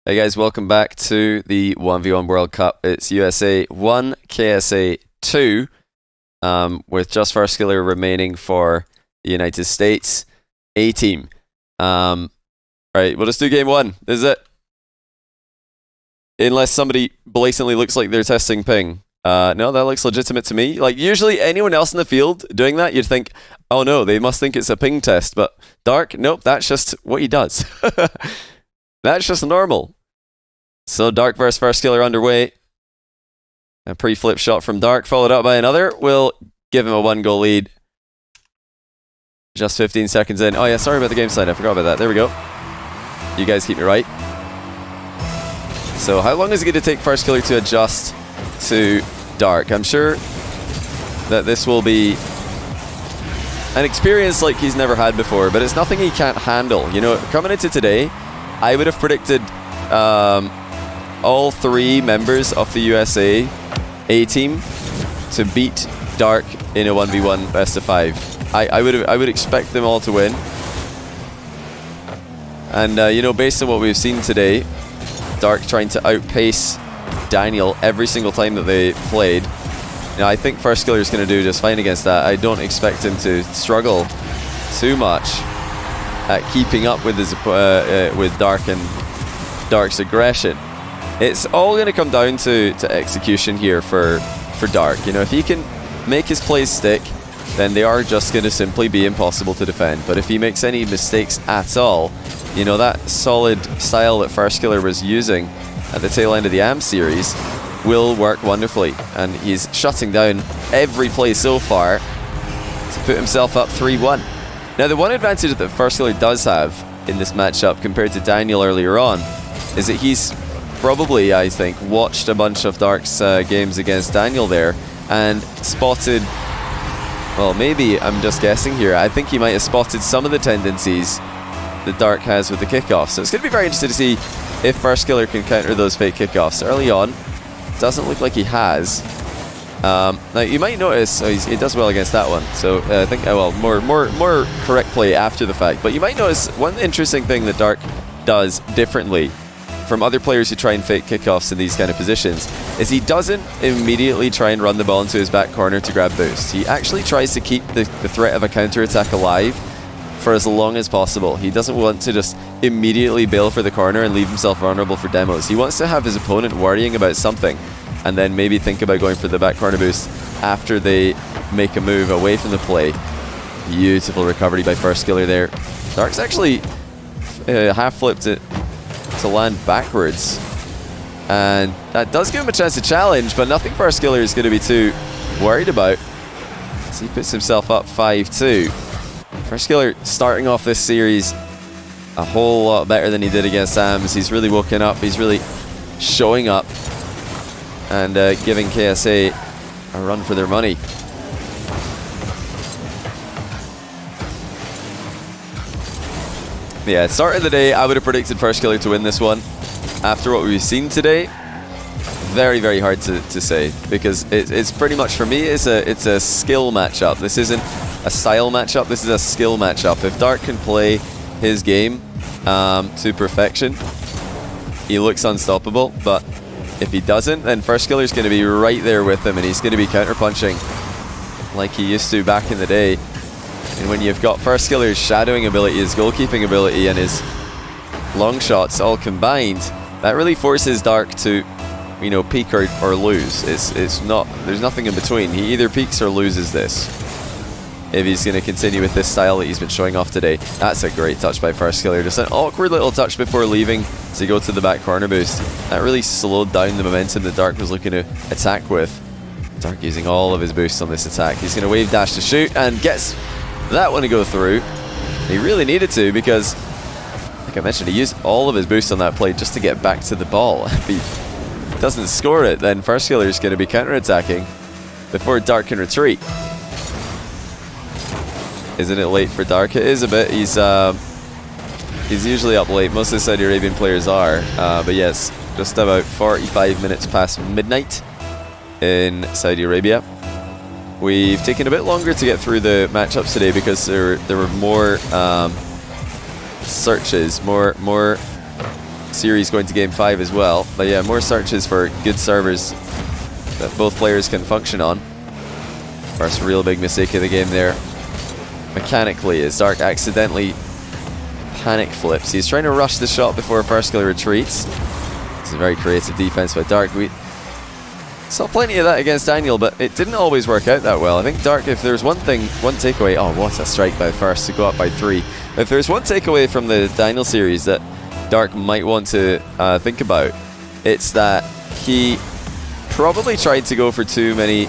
Hey guys, welcome back to the 1v1 World Cup. It's USA 1, KSA 2, with just Firstkiller remaining for the United States A team. Right, we'll just do game one. This is it. Unless somebody blatantly looks like they're testing ping. No, that looks legitimate to me. Like, usually anyone else in the field doing that, you'd think, oh no, they must think it's a ping test. But Dark, nope, that's just what he does. That's just normal. So Dark versus Firstkiller underway. A pre-flip shot from Dark, followed up by another. Will give him a 1-goal lead. Just 15 seconds in. Oh yeah, sorry about the game sign. I forgot about that. There we go. You guys keep me right. So how long is it going to take Firstkiller to adjust to Dark? I'm sure that this will be an experience like he's never had before, but it's nothing he can't handle. You know, coming into today, I would have predicted all three members of the USA A team to beat Dark in a 1v1 best of 5. I would expect them all to win. And you know, based on what we've seen today, Dark trying to outpace Daniel every single time that they played. You know, I think Firstkiller is going to do just fine against that. I don't expect him to struggle too much at keeping up with his with Dark and Dark's aggression. It's all going to come down to execution here for Dark. You know, if he can make his plays stick, then they are just going to simply be impossible to defend. But if he makes any mistakes at all, you know, that solid style that Firstkiller was using at the tail end of the AM series will work wonderfully. And he's shutting down every play so far to put himself up 3-1. Now, the one advantage that Firstkiller does have in this matchup compared to Daniel earlier on is that he's probably, I think, watched a bunch of Dark's games against Daniel there and spotted, well, maybe I'm just guessing here, I think he might have spotted some of the tendencies that Dark has with the kickoffs. So it's going to be very interesting to see if Firstkiller can counter those fake kickoffs. Early on, doesn't look like he has. Now you might notice, he does well against that one. So I think, well, more correct play after the fact. But you might notice one interesting thing that Dark does differently from other players who try and fake kickoffs in these kind of positions is he doesn't immediately try and run the ball into his back corner to grab boost. He actually tries to keep the threat of a counter-attack alive for as long as possible. He doesn't want to just immediately bail for the corner and leave himself vulnerable for demos. He wants to have his opponent worrying about something and then maybe think about going for the back corner boost after they make a move away from the play. Beautiful recovery by Firstkiller there. Dark's actually half flipped it to land backwards, and that does give him a chance to challenge, but nothing Firstkiller is going to be too worried about as he puts himself up 5-2. Firstkiller starting off this series a whole lot better than he did against AMS. He's really woken up, he's really showing up and giving KSA a run for their money. Yeah, at the start of the day, I would have predicted Firstkiller to win this one. After what we've seen today, very, very hard to say, because it's pretty much, for me, it's a skill matchup. This isn't a style matchup, this is a skill matchup. If Dark can play his game to perfection, he looks unstoppable, but if he doesn't, then Firstkiller's going to be right there with him, and he's going to be counter-punching like he used to back in the day. And when you've got Firstkiller's shadowing ability, his goalkeeping ability, and his long shots all combined, that really forces Dark to, you know, peak or lose. It's not, there's nothing in between. He either peaks or loses this if he's going to continue with this style that he's been showing off today. That's a great touch by Firstkiller. Just an awkward little touch before leaving to go to the back corner boost. That really slowed down the momentum that Dark was looking to attack with. Dark using all of his boosts on this attack. He's going to wave dash to shoot and gets that one to go through. He really needed to, because, like I mentioned, he used all of his boost on that play just to get back to the ball. If he doesn't score it, then Firstkiller is going to be counter-attacking before Dark can retreat. Isn't it late for Dark? It is a bit. He's usually up late. Most of the Saudi Arabian players are. But yes, just about 45 minutes past midnight in Saudi Arabia. We've taken a bit longer to get through the matchups today because there were more searches, more series going to game 5 as well. But yeah, more searches for good servers that both players can function on. First real big mistake of the game there. Mechanically, as Dark accidentally panic flips. He's trying to rush the shot before Firstkiller retreats. It's a very creative defense by Dark. We saw plenty of that against Daniel, but it didn't always work out that well. I think Dark, if there's one takeaway, oh, what a strike by First to go up by 3. If there's one takeaway from the Daniel series that Dark might want to think about, it's that he probably tried to go for too many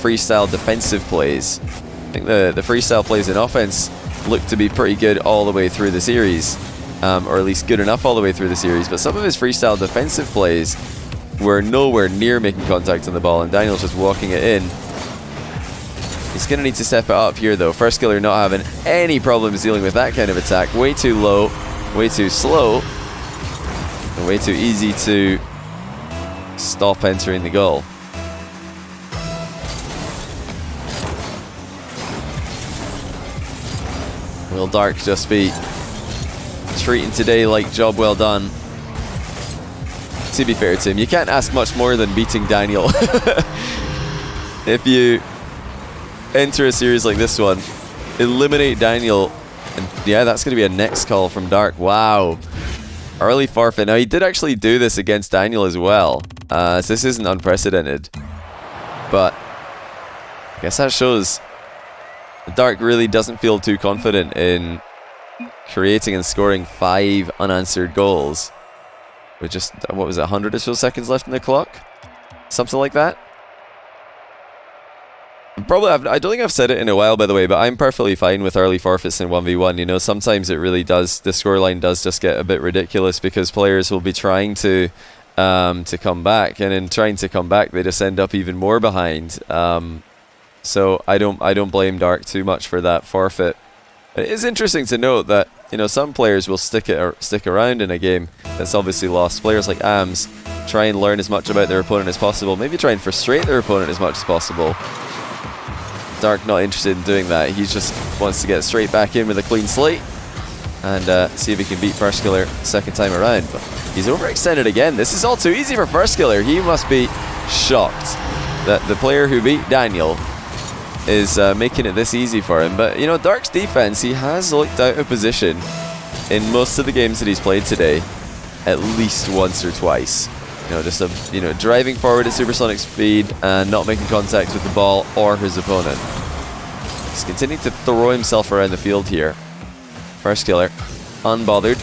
freestyle defensive plays. I think the freestyle plays in offense looked to be pretty good all the way through the series, or at least good enough all the way through the series, but some of his freestyle defensive plays were nowhere near making contact on the ball, and Daniel's just walking it in. He's going to need to step it up here though. Firstkiller not having any problems dealing with that kind of attack. Way too low, way too slow, and way too easy to stop entering the goal. Will Dark just be treating today like job well done? To be fair to him, you can't ask much more than beating Daniel. If you enter a series like this one, eliminate Daniel, and yeah, that's going to be a next call from Dark. Wow. Early forfeit. Now, he did actually do this against Daniel as well, so this isn't unprecedented. But I guess that shows Dark really doesn't feel too confident in creating and scoring 5 unanswered goals with just, what was it, 100 or so seconds left in the clock? Something like that. Probably, I don't think I've said it in a while, by the way, but I'm perfectly fine with early forfeits in 1v1. You know, sometimes it really does, the scoreline does just get a bit ridiculous because players will be trying to come back, and in trying to come back, they just end up even more behind. So I don't blame Dark too much for that forfeit. It is interesting to note that, you know, some players will stick around in a game that's obviously lost. Players like AMS try and learn as much about their opponent as possible. Maybe try and frustrate their opponent as much as possible. Dark not interested in doing that. He just wants to get straight back in with a clean slate and see if he can beat Firstkiller second time around. But he's overextended again. This is all too easy for Firstkiller. He must be shocked that the player who beat Daniel is making it this easy for him. But, you know, Dark's defense, he has looked out of position in most of the games that he's played today, at least once or twice. You know, just driving forward at supersonic speed and not making contact with the ball or his opponent. He's continuing to throw himself around the field here. Firstkiller, unbothered.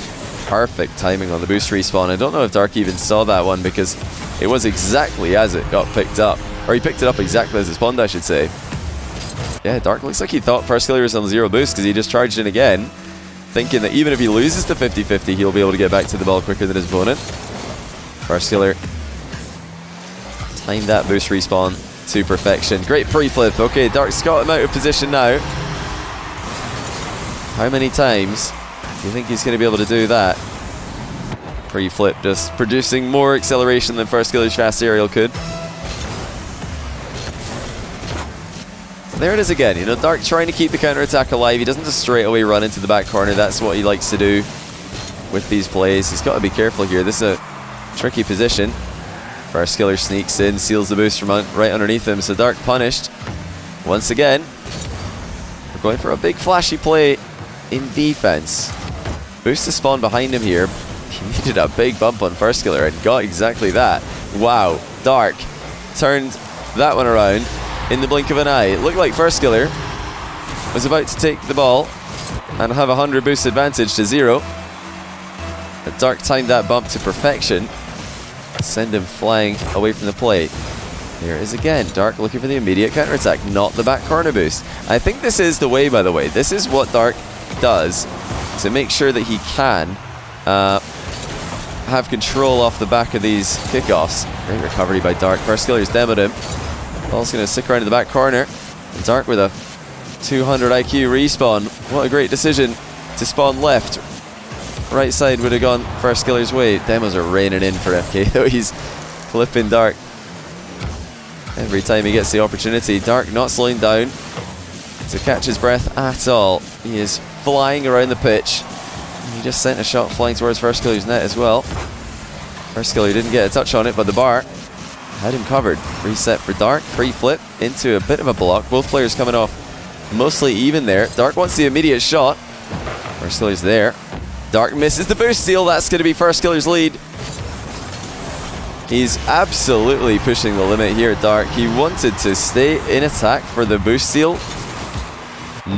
Perfect timing on the boost respawn. I don't know if Dark even saw that one because it was exactly as it got picked up. Or he picked it up exactly as it spawned, I should say. Yeah, Dark looks like he thought Firstkiller was on 0 boost because he just charged in again, thinking that even if he loses to 50-50, he'll be able to get back to the ball quicker than his opponent. Firstkiller timed that boost respawn to perfection. Great pre-flip. Okay, Dark's got him out of position now. How many times do you think he's going to be able to do that? Pre-flip just producing more acceleration than Firstkiller's fast aerial could. There it is again. You know, Dark trying to keep the counter-attack alive. He doesn't just straight away run into the back corner. That's what he likes to do with these plays. He's got to be careful here. This is a tricky position. Firstkiller sneaks in, seals the boost from right underneath him. So Dark punished once again. We're going for a big flashy play in defense. Boost to spawn behind him here. He needed a big bump on Firstkiller and got exactly that. Wow, Dark turned that one around in the blink of an eye. It looked like Firstkiller was about to take the ball and have 100 boost advantage to 0. But Dark timed that bump to perfection. Send him flying away from the plate. There it is again. Dark looking for the immediate counterattack, not the back corner boost. I think this is the way, by the way. This is what Dark does to make sure that he can have control off the back of these kickoffs. Great recovery by Dark. Firstkiller's demoed him. Ball's going to stick around in the back corner. And Dark with a 200 IQ respawn. What a great decision to spawn left. Right side would have gone Firstkiller's way. Demos are raining in for FK though. He's clipping Dark every time he gets the opportunity. Dark not slowing down to catch his breath at all. He is flying around the pitch. He just sent a shot flying towards Firstkiller's net as well. Firstkiller didn't get a touch on it, but the bar had him covered. Reset for Dark, pre-flip into a bit of a block. Both players coming off mostly even there. Dark wants the immediate shot. Firstkiller's there. Dark misses the boost steal. That's going to be Firstkiller's lead. He's absolutely pushing the limit here, Dark. He wanted to stay in attack for the boost steal.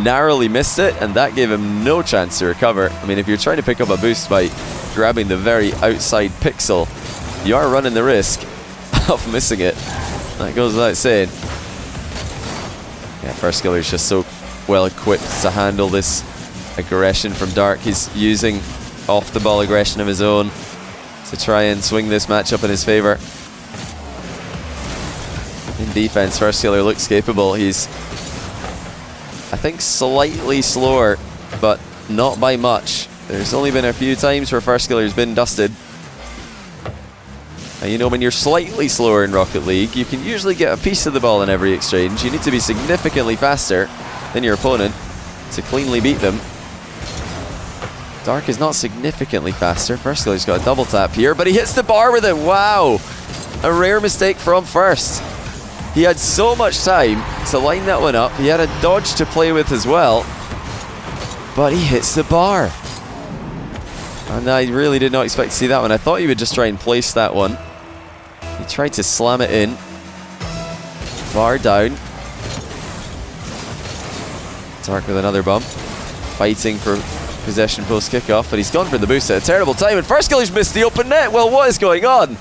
Narrowly missed it, and that gave him no chance to recover. I mean, if you're trying to pick up a boost by grabbing the very outside pixel, you are running the risk of missing it. That goes without saying. Yeah, Firstkiller is just so well equipped to handle this aggression from Dark. He's using off the ball aggression of his own to try and swing this matchup in his favor. In defense, Firstkiller looks capable. He's, I think, slightly slower, but not by much. There's only been a few times where Firstkiller's been dusted. And you know, when you're slightly slower in Rocket League, you can usually get a piece of the ball in every exchange. You need to be significantly faster than your opponent to cleanly beat them. Dark is not significantly faster. Firstkiller's got a double tap here, but he hits the bar with it. Wow! A rare mistake from First. He had so much time to line that one up. He had a dodge to play with as well, but he hits the bar. And I really did not expect to see that one. I thought he would just try and place that one. He tried to slam it in. Bar down. Dark with another bump. Fighting for possession post kickoff, but he's gone for the boost at a terrible time, and Firstkiller's missed the open net. Well, what is going on?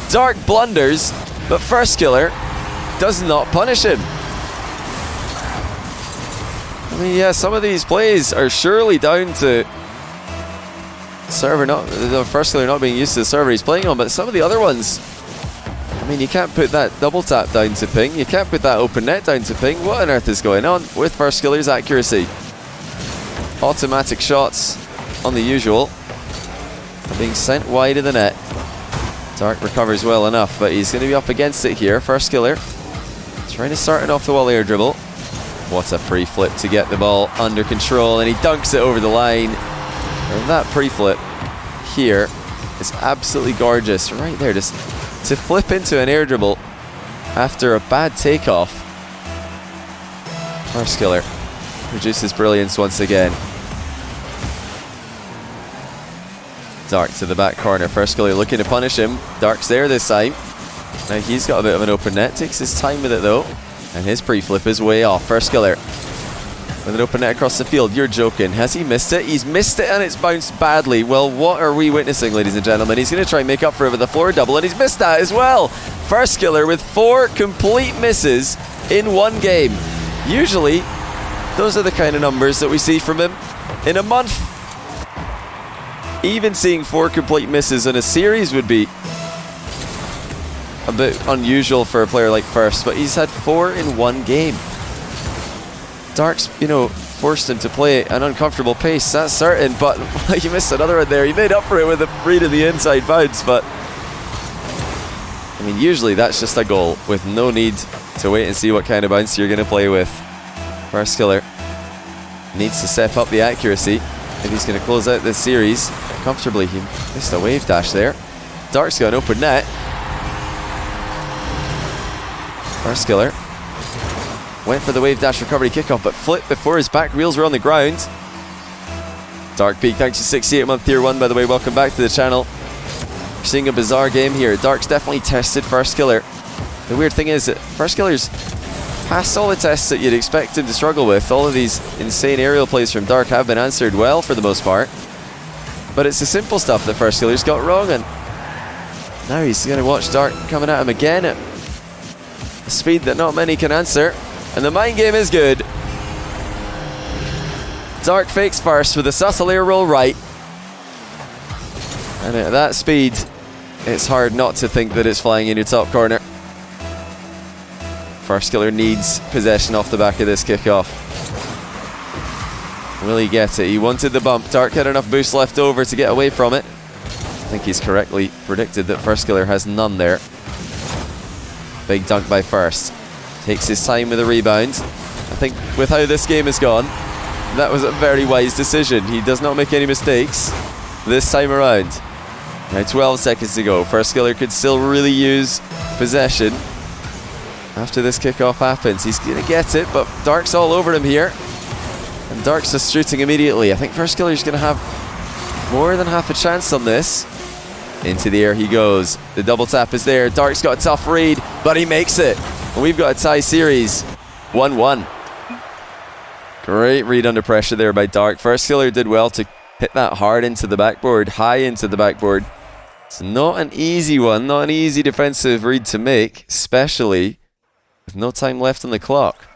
Dark blunders, but Firstkiller does not punish him. I mean, yeah, some of these plays are surely down to server the Firstkiller not being used to the server he's playing on, but some of the other ones, I mean, you can't put that double tap down to ping, you can't put that open net down to ping. What on earth is going on with Firstkiller's accuracy? Automatic shots on the usual, being sent wide of the net. Dark recovers well enough, but he's going to be up against it here. Firstkiller trying to start an off the wall air dribble. What a pre-flip to get the ball under control, and he dunks it over the line. And that pre-flip here is absolutely gorgeous. Right there, just to flip into an air dribble after a bad takeoff. Firstkiller produces brilliance once again. Dark to the back corner. Firstkiller looking to punish him. Dark's there this time. Now he's got a bit of an open net. Takes his time with it though. And his pre-flip is way off. Firstkiller with an open net across the field. You're joking. Has he missed it? He's missed it, and it's bounced badly. Well, what are we witnessing, ladies and gentlemen? He's going to try and make up for it with a floor double, and he's missed that as well. Firstkiller with 4 complete misses in one game. Usually, those are the kind of numbers that we see from him in a month. Even seeing 4 complete misses in a series would be a bit unusual for a player like First, but he's had 4 in one game. Dark's, you know, forced him to play an uncomfortable pace, that's certain, but he missed another one there. He made up for it with a read of the inside bounce, but I mean, usually that's just a goal with no need to wait and see what kind of bounce you're going to play with. Firstkiller needs to step up the accuracy if he's going to close out this series comfortably. He missed a wave dash there. Dark's got an open net. Firstkiller went for the wave dash recovery kickoff, but flipped before his back wheels were on the ground. Dark Peak, thanks to 68-month tier 1, by the way. Welcome back to the channel. We're seeing a bizarre game here. Dark's definitely tested Firstkiller. The weird thing is that Firstkiller's passed all the tests that you'd expect him to struggle with. All of these insane aerial plays from Dark have been answered well for the most part, but it's the simple stuff that Firstkiller's got wrong, and now he's going to watch Dark coming at him again at a speed that not many can answer. And the mind game is good. Dark fakes first with a subtle air roll right. And at that speed, it's hard not to think that it's flying in your top corner. Firstkiller needs possession off the back of this kickoff. Will he get it? He wanted the bump. Dark had enough boost left over to get away from it. I think he's correctly predicted that Firstkiller has none there. Big dunk by First. Takes his time with a rebound. I think with how this game has gone, that was a very wise decision. He does not make any mistakes this time around. Now 12 seconds to go. Firstkiller could still really use possession after this kickoff happens. He's going to get it, but Dark's all over him here. And Dark's just shooting immediately. I think Firstkiller's going to have more than half a chance on this. Into the air he goes. The double tap is there. Dark's got a tough read, but he makes it. And we've got a tie series. 1-1. Great read under pressure there by Dark. Firstkiller did well to hit that hard into the backboard, high into the backboard. It's not an easy one, not an easy defensive read to make, especially with no time left on the clock.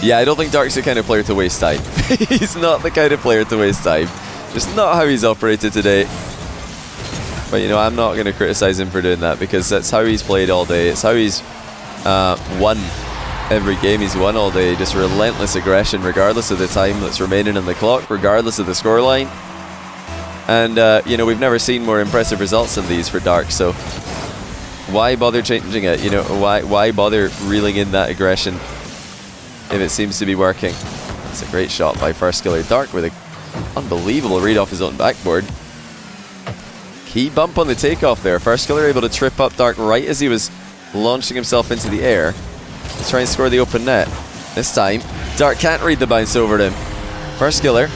Yeah, I don't think Dark's the kind of player to waste time. He's not the kind of player to waste time. Just not how he's operated today. But you know, I'm not going to criticize him for doing that, because that's how he's played all day. It's how he's won every game he's won all day. Just relentless aggression regardless of the time that's remaining on the clock, regardless of the scoreline. And you know, we've never seen more impressive results than these for Dark, so why bother changing it? You know, why bother reeling in that aggression if it seems to be working? It's a great shot by Firstkiller. Dark with an unbelievable read off his own backboard. Key bump on the takeoff there. Firstkiller able to trip up Dark right as he was launching himself into the air to try and score the open net. This time, Dark can't read the bounce over to him. Firstkiller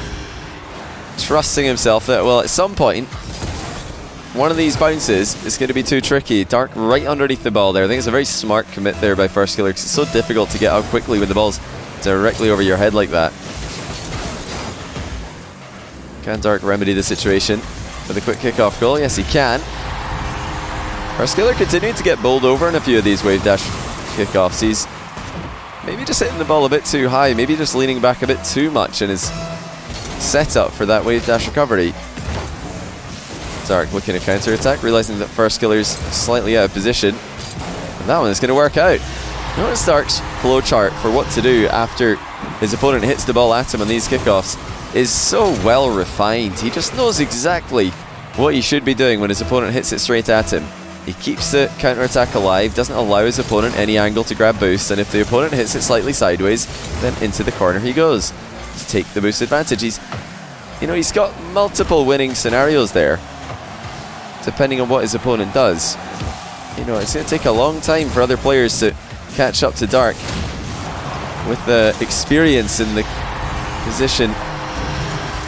trusting himself that, well, at some point, one of these bounces is going to be too tricky. Dark right underneath the ball there. I think it's a very smart commit there by Firstkiller, because it's so difficult to get out quickly when the ball's directly over your head like that. Can Dark remedy the situation with a quick kickoff goal? Yes, he can. Firstkiller continuing to get bowled over in a few of these wave dash kickoffs. He's maybe just hitting the ball a bit too high, maybe just leaning back a bit too much in his setup for that wave dash recovery. Dark looking to counter-attack, realizing that Firstkiller's slightly out of position. And that one is going to work out. Notice Dark's flowchart for what to do after his opponent hits the ball at him on these kickoffs is so well refined. He just knows exactly what he should be doing when his opponent hits it straight at him. He keeps the counter-attack alive, doesn't allow his opponent any angle to grab boost, and if the opponent hits it slightly sideways, then into the corner he goes to take the boost advantage. He's got multiple winning scenarios there, depending on what his opponent does. You know, it's going to take a long time for other players to catch up to Dark with the experience in the position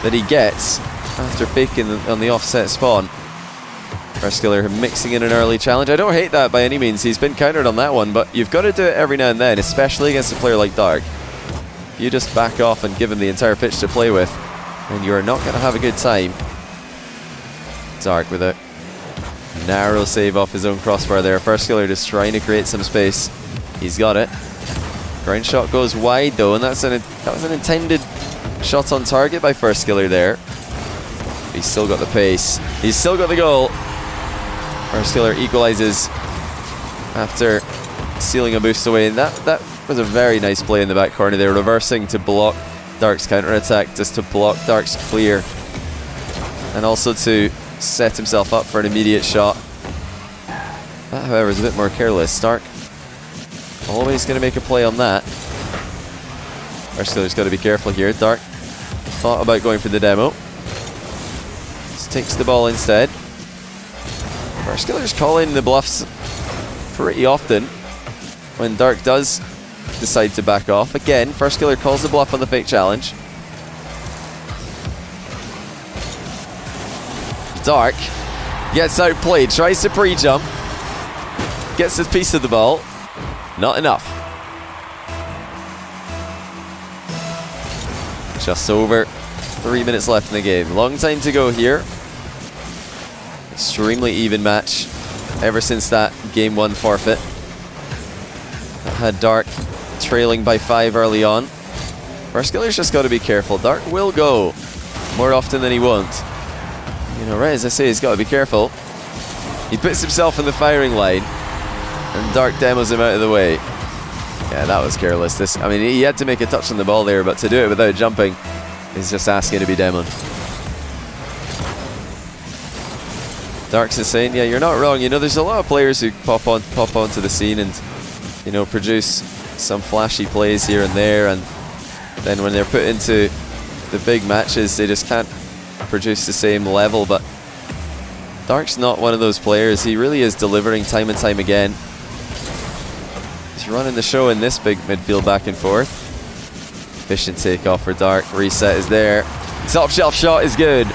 that he gets after faking on the offset spawn. Firstkiller mixing in an early challenge. I don't hate that by any means. He's been countered on that one, but you've got to do it every now and then, especially against a player like Dark. If you just back off and give him the entire pitch to play with, then you are not going to have a good time. Dark with a narrow save off his own crossbar there. Firstkiller just trying to create some space. He's got it. Ground shot goes wide though, and that was an intended shot on target by Firstkiller there. He's still got the pace. He's still got the goal. Firstkiller equalizes after stealing a boost away, and that was a very nice play in the back corner there, reversing to block Dark's counter-attack, just to block Dark's clear, and also to set himself up for an immediate shot. That, however, is a bit more careless. Dark always going to make a play on that. Firstkiller's got to be careful here. Dark thought about going for the demo. Just takes the ball instead. Firstkiller's calling the bluffs pretty often when Dark does decide to back off. Again, Firstkiller calls the bluff on the fake challenge. Dark gets outplayed, tries to pre-jump, gets his piece of the ball. Not enough. Just over 3 minutes left in the game. Long time to go here. Extremely even match ever since that game 1 forfeit. That had Dark trailing by 5 early on. Firstkiller's just got to be careful. Dark will go more often than he won't. You know, right as I say, he's got to be careful. He puts himself in the firing line, and Dark demos him out of the way. Yeah, that was careless. I mean, he had to make a touch on the ball there, but to do it without jumping is just asking to be demoed. Dark's is saying, yeah, you're not wrong. You know, there's a lot of players who pop onto the scene and, you know, produce some flashy plays here and there, and then when they're put into the big matches, they just can't produce the same level, but Dark's not one of those players. He really is delivering time and time again. He's running the show in this big midfield back and forth. Efficient takeoff for Dark. Reset is there. Top shelf shot is good.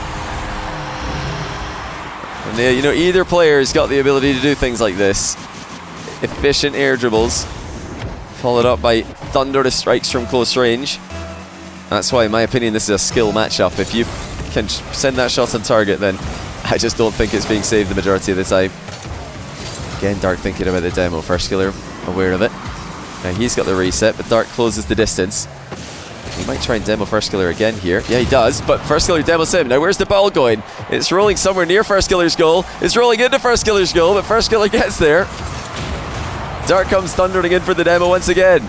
And you know, either player's got the ability to do things like this. Efficient air dribbles, followed up by thunderous strikes from close range. That's why, in my opinion, this is a skill matchup. If you can send that shot on target, then I just don't think it's being saved the majority of the time. Again, Dark thinking about the demo. Firstkiller aware of it. Now he's got the reset, but Dark closes the distance. He might try and demo Firstkiller again here. Yeah, he does, but Firstkiller demos him. Now where's the ball going? It's rolling somewhere near Firstkiller's goal. It's rolling into Firstkiller's goal, but Firstkiller gets there. Dark comes thundering in for the demo once again.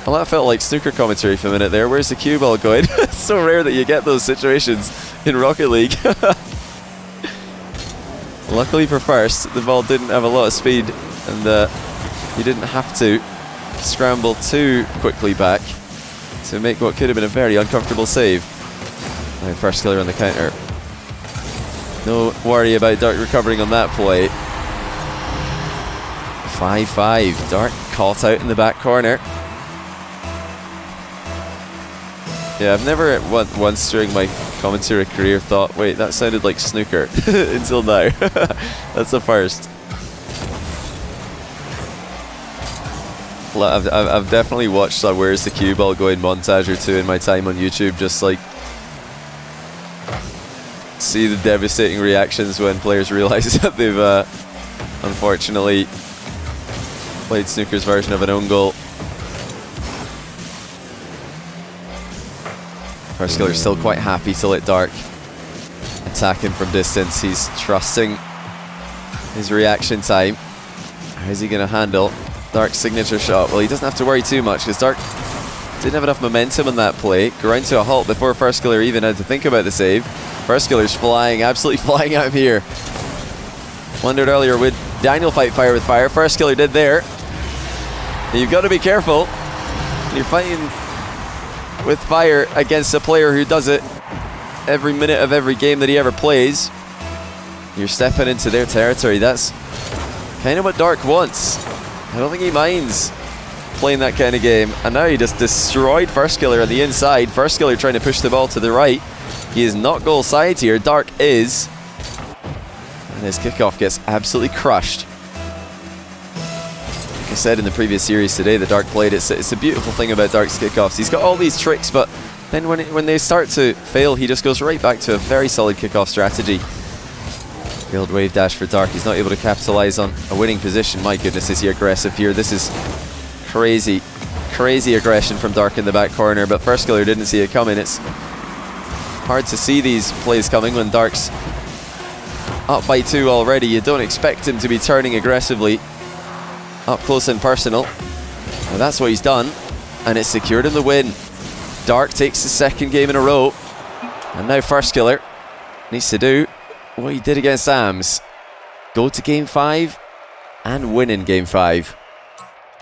Well, that felt like snooker commentary for a minute there. Where's the cue ball going? It's so rare that you get those situations in Rocket League. Luckily for First, the ball didn't have a lot of speed, and he didn't have to scramble too quickly back to make what could have been a very uncomfortable save. Now Firstkiller on the counter. No worry about Dark recovering on that play. 5-5. Dark caught out in the back corner. Yeah, I've never once during my commentary career thought, wait, that sounded like snooker until now. That's the first. I've definitely watched a Where's the Cue Ball Going montage or two in my time on YouTube, just like see the devastating reactions when players realize that they've unfortunately played snooker's version of an own goal. Firstkiller's still quite happy to let Dark attack him from distance. He's trusting his reaction time. How's he going to handle Dark's signature shot? Well, he doesn't have to worry too much because Dark didn't have enough momentum on that play. Ground to a halt before Firstkiller even had to think about the save. Firstkiller's flying, absolutely flying out here. Wondered earlier, would Daniel fight fire with fire? Firstkiller did there. You've got to be careful. You're fighting with fire against a player who does it every minute of every game that he ever plays. You're stepping into their territory. That's kind of what Dark wants. I don't think he minds playing that kind of game. And now he just destroyed Firstkiller on the inside. Firstkiller trying to push the ball to the right. He is not goal side here. Dark is. And his kickoff gets absolutely crushed. Like I said in the previous series today that Dark played, it's a beautiful thing about Dark's kickoffs. He's got all these tricks, but then when they start to fail, he just goes right back to a very solid kickoff strategy. Failed wave dash for Dark. He's not able to capitalize on a winning position. My goodness, is he aggressive here. This is crazy, crazy aggression from Dark in the back corner, but Firstkiller didn't see it coming. It's hard to see these plays coming when Dark's up by 2 already. You don't expect him to be turning aggressively up close and personal. Now that's what he's done, and it's secured him the win. Dark takes the second game in a row, and now Firstkiller needs to do what he did against Ams. Go to game 5 and win in game 5.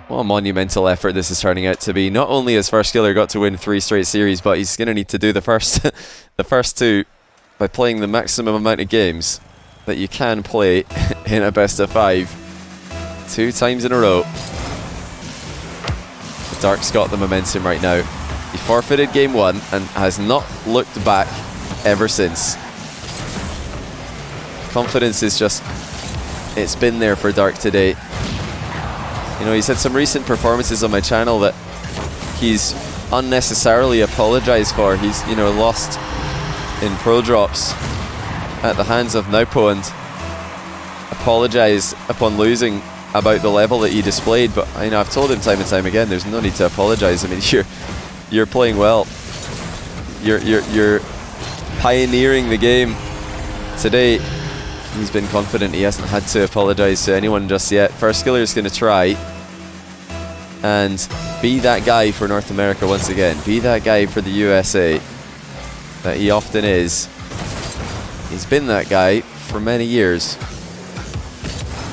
What a monumental effort this is turning out to be. Not only has Firstkiller got to win 3 straight series, but he's going to need to do the first the first 2 by playing the maximum amount of games that you can play in a best of 5 2 times in a row. Dark's got the momentum right now. He forfeited game 1 and has not looked back ever since. Confidence is just, it's been there for Dark today. You know, he's had some recent performances on my channel that he's unnecessarily apologized for. He's, you know, lost in pro drops at the hands of Naupo and apologized upon losing about the level that he displayed. But you know, I've told him time and time again, there's no need to apologize. I mean, you're playing well. You're pioneering the game today. He's been confident. He hasn't had to apologize to anyone just yet. Firstkiller is going to try and be that guy for North America once again. Be that guy for the USA that he often is. He's been that guy for many years.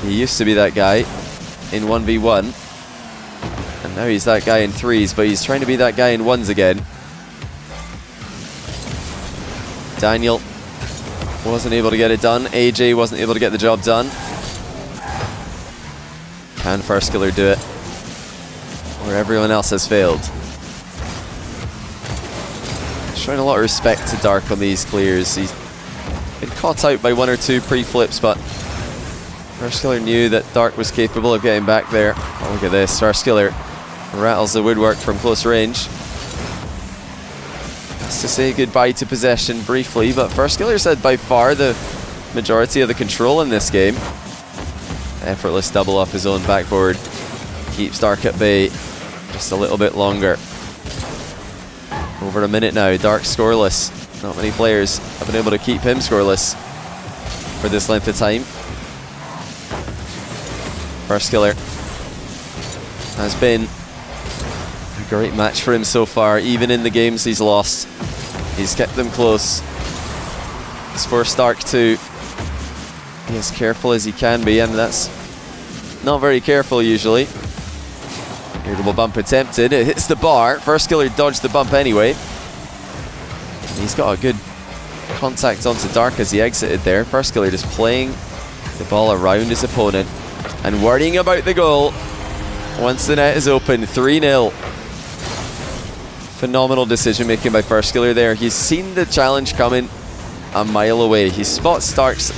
He used to be that guy in 1v1, and now he's that guy in 3s, but he's trying to be that guy in 1s again. Daniel wasn't able to get it done. AJ wasn't able to get the job done. Can Firstkiller do it? Where everyone else has failed. Showing a lot of respect to Dark on these clears. He's been caught out by 1 or 2 pre-flips, but Firstkiller knew that Dark was capable of getting back there. Oh, look at this. Firstkiller rattles the woodwork from close range. Has to say goodbye to possession briefly, but Firstkiller's had by far the majority of the control in this game. Effortless double off his own backboard. Keeps Dark at bay just a little bit longer. Over a minute now, Dark scoreless. Not many players have been able to keep him scoreless for this length of time. Firstkiller has been a great match for him so far, even in the games he's lost. He's kept them close. He's forced Dark to be as careful as he can be, and that's not very careful usually. Irritable bump attempted, it hits the bar. Firstkiller dodged the bump anyway. And he's got a good contact onto Dark as he exited there. Firstkiller just playing the ball around his opponent and worrying about the goal once the net is open. 3-0. Phenomenal decision making by Firstkiller there. He's seen the challenge coming a mile away. He spots Dark's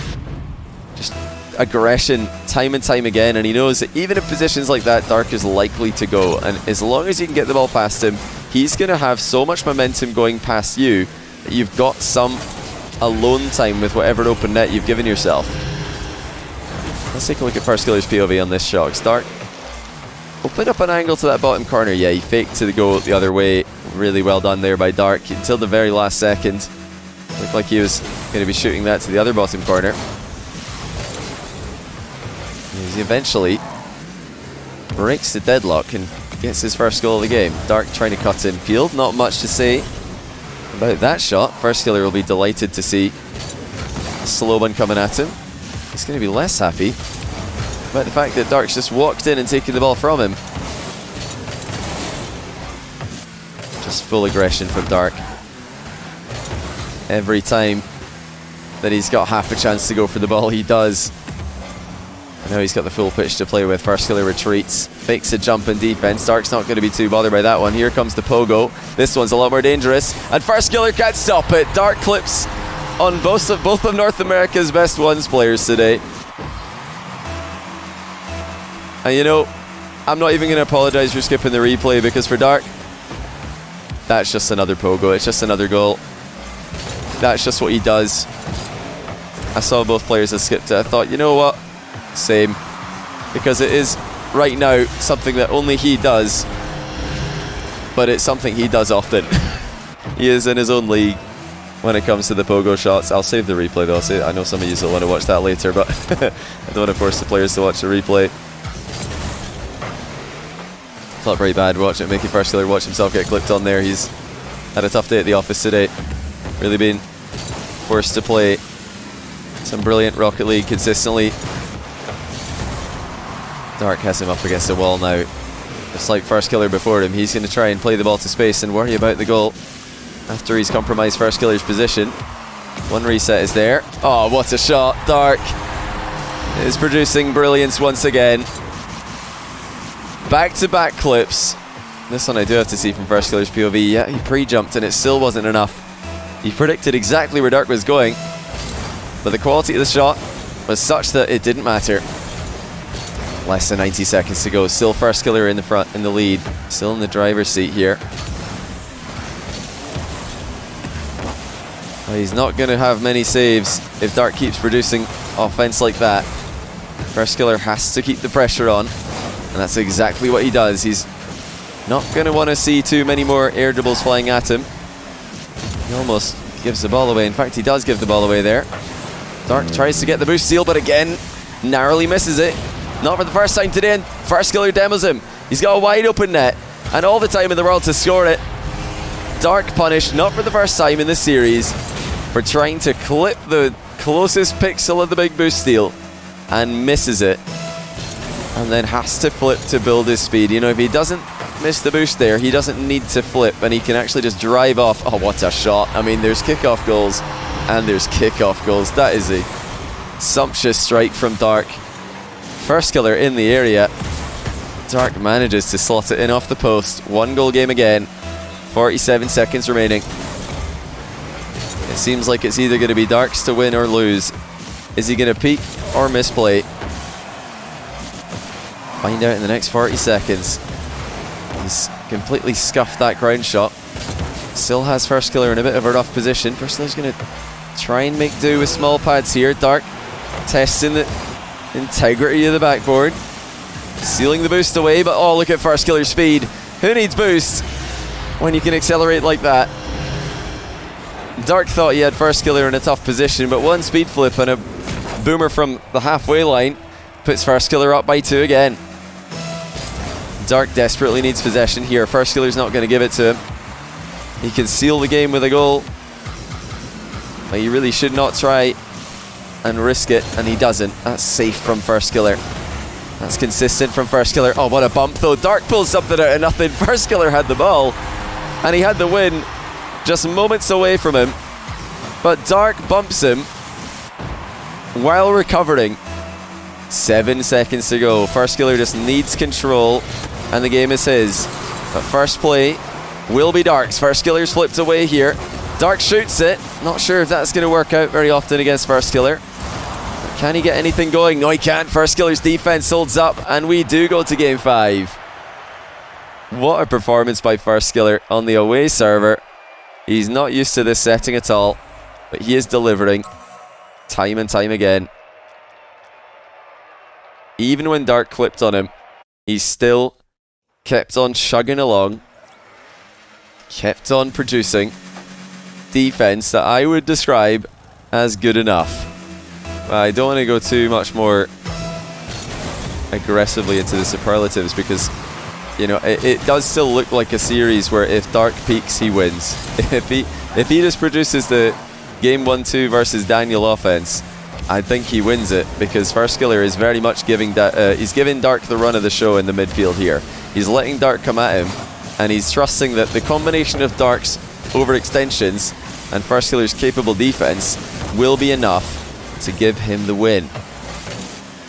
just aggression time and time again, and he knows that even in positions like that, Dark is likely to go, and as long as you can get the ball past him, he's going to have so much momentum going past you that you've got some alone time with whatever open net you've given yourself. Let's take a look at Firstkiller's POV on this shot. Dark opened up an angle to that bottom corner. Yeah, he faked to go the other way. Really well done there by Dark until the very last second. Looked like he was going to be shooting that to the other bottom corner. He eventually breaks the deadlock and gets his first goal of the game. Dark trying to cut in field. Not much to say about that shot. Firstkiller will be delighted to see a slow one coming at him. He's going to be less happy about the fact that Dark's just walked in and taken the ball from him. Just full aggression from Dark. Every time that he's got half a chance to go for the ball, he does. Now he's got the full pitch to play with. Firstkiller retreats, fakes a jump in defense. Dark's not going to be too bothered by that one. Here comes the pogo. This one's a lot more dangerous, and Firstkiller can't stop it. Dark clips on both of North America's best ones players today. And you know, I'm not even going to apologize for skipping the replay, because for Dark, that's just another pogo. It's just another goal. That's just what he does. I saw both players that skipped it. I thought, you know what? Same, because it is right now something that only he does, but it's something he does often. He is in his own league when it comes to the pogo shots. I'll save the replay though. I know some of you will want to watch that later, but I don't want to force the players to watch the replay. Felt very bad watching it, making Firstkiller watch himself get clipped on there. He's had a tough day at the office today. Really been forced to play some brilliant Rocket League consistently. Dark has him up against the wall now. Just like Firstkiller before him, he's going to try and play the ball to space and worry about the goal after he's compromised Firstkiller's position. One reset is there. Oh, what a shot. Dark is producing brilliance once again. Back-to-back clips. This one I do have to see from Firstkiller's POV. Yeah, he pre-jumped and it still wasn't enough. He predicted exactly where Dark was going, but the quality of the shot was such that it didn't matter. Less than 90 seconds to go. Still Firstkiller in the front, in the lead. Still in the driver's seat here. Well, he's not going to have many saves if Dark keeps producing offense like that. Firstkiller has to keep the pressure on, and that's exactly what he does. He's not going to want to see too many more air dribbles flying at him. He almost gives the ball away. In fact, he does give the ball away there. Dark tries to get the boost steal, but again, narrowly misses it. Not for the first time today, and Firstkiller demos him. He's got a wide open net and all the time in the world to score it. Dark punished, not for the first time in this series, for trying to clip the closest pixel of the big boost steal and misses it, and then has to flip to build his speed. You know, if he doesn't miss the boost there, he doesn't need to flip, and he can actually just drive off. Oh, what a shot. I mean, there's kickoff goals And there's kickoff goals. That is a sumptuous strike from Dark. Firstkiller in the area. Dark manages to slot it in off the post. 1 goal game again. 47 seconds remaining. It seems like it's either going to be Dark's to win or lose. Is he going to peak or misplay? Find out in the next 40 seconds. He's completely scuffed that ground shot. Still has Firstkiller in a bit of a rough position. Firstkiller's going to try and make do with small pads here. Dark testing the integrity of the backboard. Sealing the boost away, but oh, look at Firstkiller's speed. Who needs boost when you can accelerate like that? Dark thought he had Firstkiller in a tough position, but one speed flip and a boomer from the halfway line puts Firstkiller up by 2 again. Dark desperately needs possession here. Firstkiller's not going to give it to him. He can seal the game with a goal, but he really should not try and risk it, and he doesn't. That's safe from Firstkiller. That's consistent from Firstkiller. Oh, what a bump though. Dark pulls something out of nothing. Firstkiller had the ball, and he had the win just moments away from him. But Dark bumps him while recovering. 7 seconds to go. Firstkiller just needs control, and the game is his. But first play will be Dark's. Firstkiller's flipped away here. Dark shoots it. Not sure if that's going to work out very often against Firstkiller. Can he get anything going? No, he can't. Firstkiller's defense holds up, and we do go to game 5. What a performance by Firstkiller on the away server. He's not used to this setting at all, but he is delivering time and time again. Even when Dark clipped on him, he still kept on chugging along, kept on producing defense that I would describe as good enough. I don't want to go too much more aggressively into the superlatives because, you know, it does still look like a series where if Dark peaks, he wins. If he just produces the game 1-2 versus Daniel offense, I think he wins it, because Firstkiller is very much giving he's giving Dark the run of the show in the midfield here. He's letting Dark come at him, and he's trusting that the combination of Dark's overextensions and Firstkiller's capable defense will be enough to give him the win.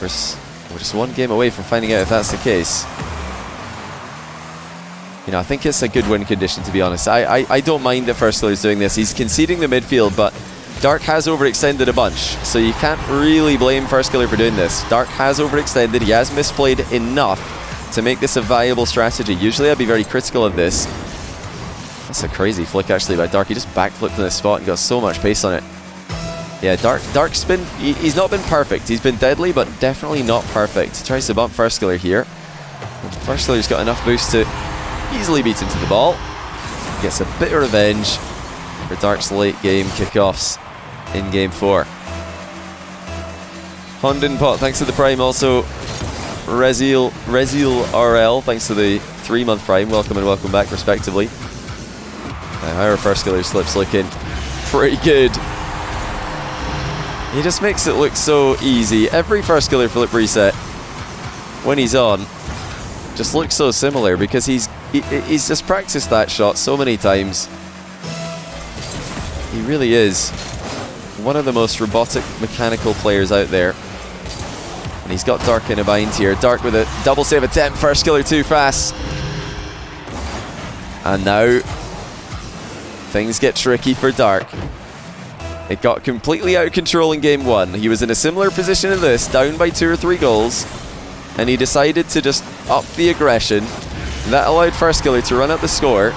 We're just 1 game away from finding out if that's the case. You know, I think it's a good win condition, to be honest. I don't mind that Firstkiller's doing this. He's conceding the midfield, but Dark has overextended a bunch, so you can't really blame Firstkiller for doing this. Dark has overextended. He has misplayed enough to make this a viable strategy. Usually I'd be very critical of this. That's a crazy flick actually by Dark. He just backflipped in this spot and got so much pace on it. Yeah, Dark's been, he's not been perfect. He's been deadly, but definitely not perfect. He tries to bump Firstkiller here. Firstkiller's got enough boost to easily beat him to the ball. Gets a bit of revenge for Dark's late game kickoffs in game 4. Hondon Pot, thanks to the Prime. Also, Rezil RL, thanks to the 3-month Prime. Welcome and welcome back, respectively. Now, our Firstkiller slip's looking pretty good. He just makes it look so easy. Every Firstkiller flip reset, when he's on, just looks so similar because he's just practiced that shot so many times. He really is one of the most robotic mechanical players out there. And he's got Dark in a bind here. Dark with a double save attempt. Firstkiller too fast. And now things get tricky for Dark. It got completely out of control in game 1. He was in a similar position in this, down by 2 or 3 goals, and he decided to just up the aggression. That allowed Firstkiller to run up the score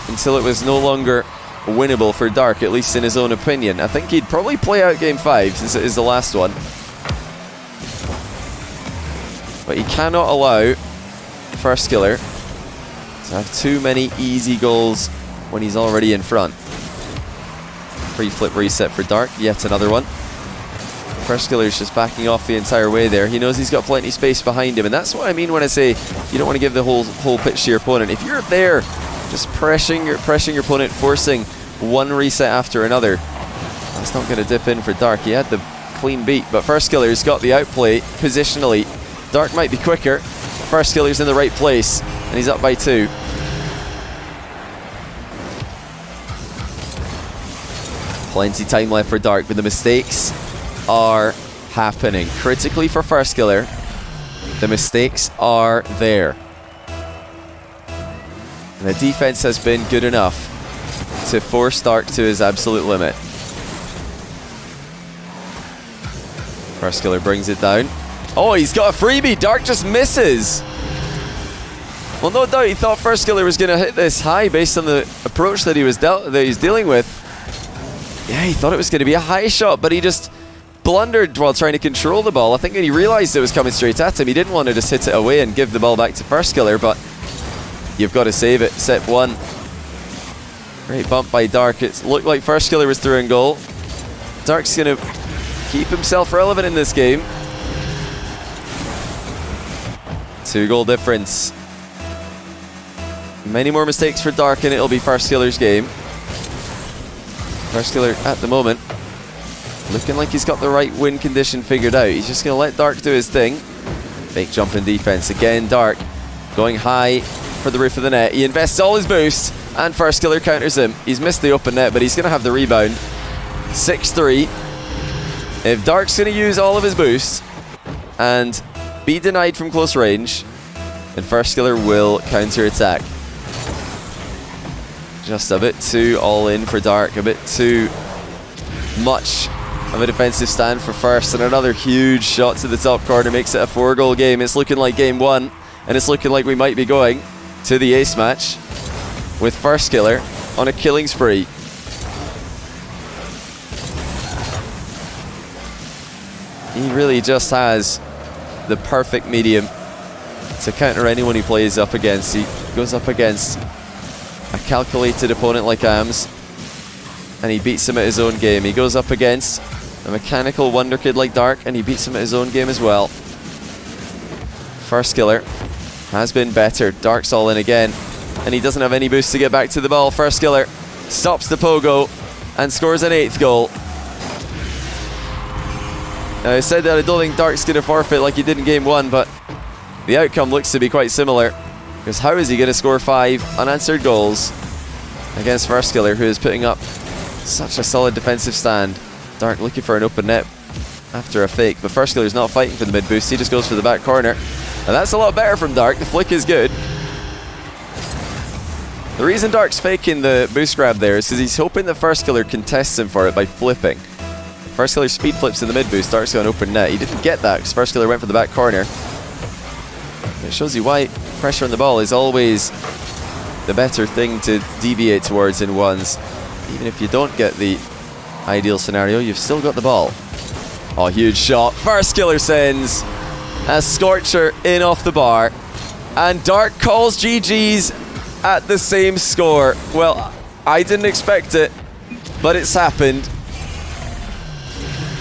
until it was no longer winnable for Dark, at least in his own opinion. I think he'd probably play out game 5 since it is the last one. But he cannot allow Firstkiller to have too many easy goals when he's already in front. Free flip reset for Dark, yet another one. Firstkiller's just backing off the entire way there. He knows he's got plenty of space behind him, and that's what I mean when I say you don't want to give the whole pitch to your opponent. If you're there just pressing your opponent, forcing one reset after another, that's not going to dip in for Dark. He had the clean beat, but Firstkiller's got the outplay positionally. Dark might be quicker. Firstkiller's in the right place, and he's up by 2. Plenty time left for Dark, but the mistakes are happening. Critically for Firstkiller, the mistakes are there. And the defense has been good enough to force Dark to his absolute limit. Firstkiller brings it down. Oh, he's got a freebie. Dark just misses. Well, no doubt he thought Firstkiller was going to hit this high based on the approach that he's dealing with. Yeah, he thought it was going to be a high shot, but he just blundered while trying to control the ball. I think when he realized it was coming straight at him, he didn't want to just hit it away and give the ball back to Firstkiller, but you've got to save it. Set 1. Great bump by Dark. It looked like Firstkiller was through in goal. Dark's going to keep himself relevant in this game. 2-goal difference. Many more mistakes for Dark and it'll be Firstkiller's game. Firstkiller at the moment looking like he's got the right win condition figured out. He's just going to let Dark do his thing. Fake jump in defense. Again, Dark going high for the roof of the net. He invests all his boost and Firstkiller counters him. He's missed the open net, but he's going to have the rebound. 6-3. If Dark's going to use all of his boost and be denied from close range, then Firstkiller will counter-attack. Just a bit too all in for Dark, a bit too much of a defensive stand for First, and another huge shot to the top corner makes it a 4-goal game. It's looking like game 1, and it's looking like we might be going to the ace match with Firstkiller on a killing spree. He really just has the perfect medium to counter anyone he plays up against. He goes up against a calculated opponent like AMS and he beats him at his own game. He goes up against a mechanical wonder kid like Dark and he beats him at his own game as well. Firstkiller has been better. Dark's all in again and he doesn't have any boost to get back to the ball. Firstkiller stops the pogo and scores an 8th goal. Now, I said that I don't think Dark's going to forfeit like he did in game 1, but the outcome looks to be quite similar. Because how is he going to score 5 unanswered goals against Firstkiller, who is putting up such a solid defensive stand? Dark looking for an open net after a fake, but Firstkiller's not fighting for the mid boost. He just goes for the back corner. And that's a lot better from Dark. The flick is good. The reason Dark's faking the boost grab there is because he's hoping that Firstkiller contests him for it by flipping. Firstkiller speed flips in the mid boost. Dark's got an open net. He didn't get that because Firstkiller went for the back corner. It shows you why pressure on the ball is always the better thing to deviate towards in ones. Even if you don't get the ideal scenario, you've still got the ball. Oh, huge shot. Firstkiller sends a scorcher in off the bar. And Dark calls GG's at the same score. Well, I didn't expect it, but it's happened.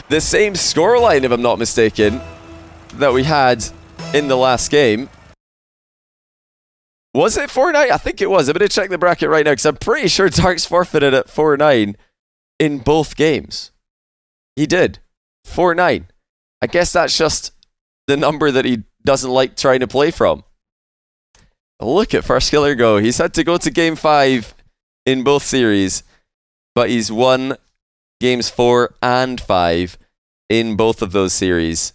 The same scoreline, if I'm not mistaken, that we had in the last game. Was it 4-9? I think it was. I'm going to check the bracket right now because I'm pretty sure Dark's forfeited at 4-9 in both games. He did. 4-9. I guess that's just the number that he doesn't like trying to play from. Look at Firstkiller go. He's had to go to game 5 in both series, but he's won games 4 and 5 in both of those series.